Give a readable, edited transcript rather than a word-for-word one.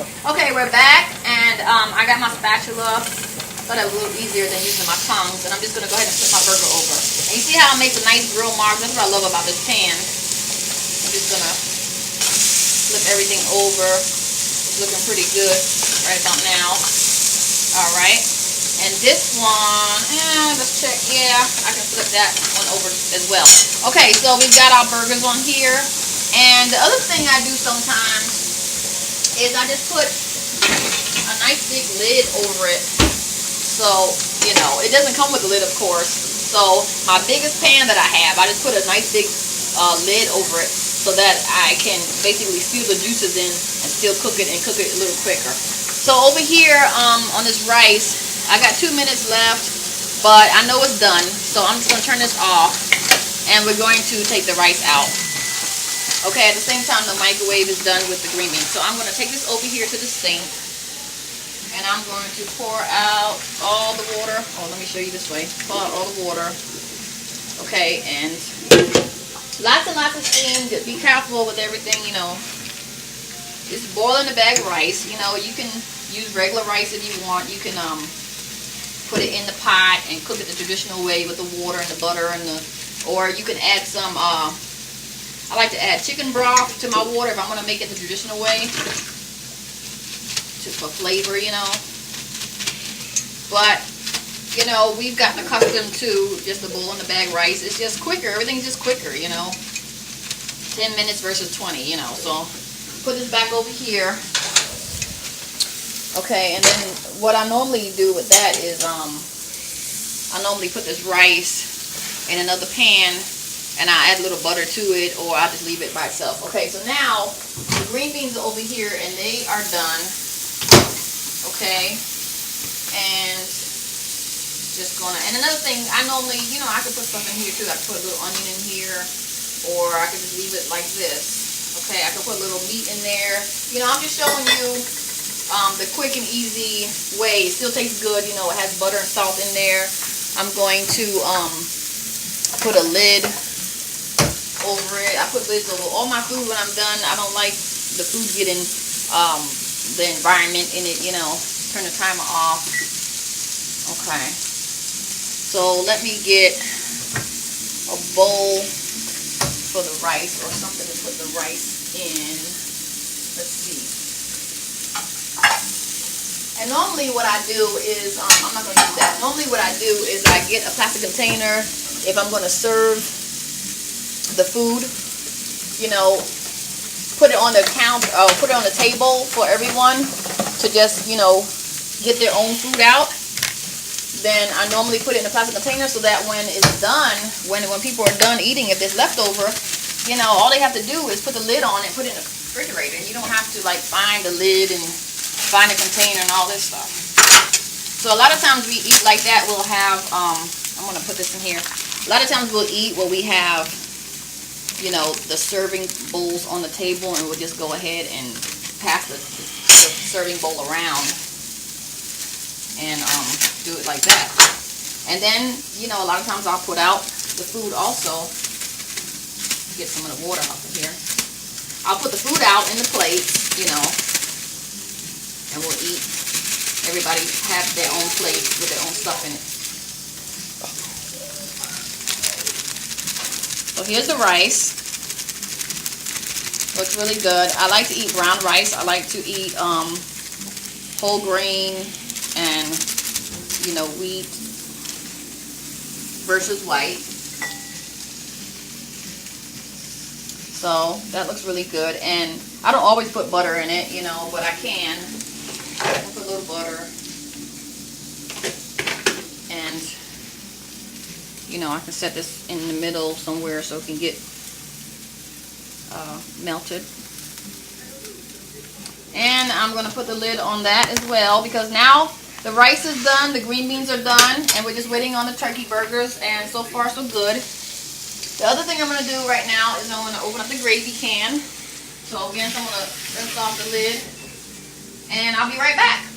Okay, we're back, and I got my spatula. I thought that was a little easier than using my tongs, and I'm just going to go ahead and flip my burger over. And you see how it makes a nice grill mark? That's what I love about this pan. I'm just going to flip everything over. It's looking pretty good right about now. Alright, and this one, let's check. Yeah, I can flip that one over as well. Okay, so we've got our burgers on here, and the other thing I do sometimes is I just put a nice big lid over it. So, you know, it doesn't come with a lid, of course. So my biggest pan that I have, I just put a nice big lid over it so that I can basically seal the juices in and still cook it and cook it a little quicker. So over here on this rice, I got 2 minutes left, but I know it's done. So I'm just going to turn this off, and we're going to take the rice out. Okay, at the same time the microwave is done with the green beans. So I'm going to take this over here to the sink, and I'm going to pour out all the water. Oh, let me show you this way. Pour out all the water. Okay, and lots and lots of steam. Be careful with everything, you know. It's boiling the bag rice. You know, you can use regular rice if you want. You can put it in the pot and cook it the traditional way with the water and the butter and the, or you can add some I like to add chicken broth to my water if I'm going to make it the traditional way, for flavor, you know. But, you know, we've gotten accustomed to just the boil in the bag rice. It's just quicker. Everything's just quicker, you know. 10 minutes versus 20, you know. So, put this back over here. Okay, and then what I normally do with that is, I normally put this rice in another pan, and I add a little butter to it, or I just leave it by itself. Okay, so now the green beans are over here, and they are done. Okay, and just gonna, and another thing, I normally, you know, I could put stuff in here too. I could put a little onion in here, or I could just leave it like this. Okay, I could put a little meat in there. You know, I'm just showing you the quick and easy way. It still tastes good, you know, it has butter and salt in there. I'm going to put a lid over it. I put lids over all my food when I'm done. I don't like the food getting the environment in it, you know. Turn the timer off. Okay. So let me get a bowl for the rice, or something to put the rice in. Let's see. And normally what I do is, I'm not going to do that. Normally what I do is I get a plastic container if I'm going to serve the food, you know, put it on the counter, put it on the table for everyone to just, you know, get their own food out. Then I normally put it in a plastic container so that when it's done, when people are done eating, if there's leftover, you know, all they have to do is put the lid on and put it in the refrigerator, and you don't have to like find the lid and find a container and all this stuff. So a lot of times we eat like that. We'll have I'm gonna put this in here. A lot of times we'll eat where we have, you know, the serving bowls on the table, and we'll just go ahead and pass the serving bowl around and do it like that. And then, you know, a lot of times I'll put out the food also. Get some of the water off of here. I'll put the food out in the plate, you know, and we'll eat. Everybody have their own plate with their own stuff in it. So here's the rice. Looks really good. I like to eat brown rice. I like to eat whole grain and, you know, wheat versus white. So that looks really good. And I don't always put butter in it, you know, but I can. I can put a little butter. And, you know, I can set this in the middle somewhere so it can get melted. And I'm going to put the lid on that as well, because now the rice is done, the green beans are done, and we're just waiting on the turkey burgers, and so far so good. The other thing I'm going to do right now is I'm going to open up the gravy can. So again, I'm going to rinse off the lid, and I'll be right back.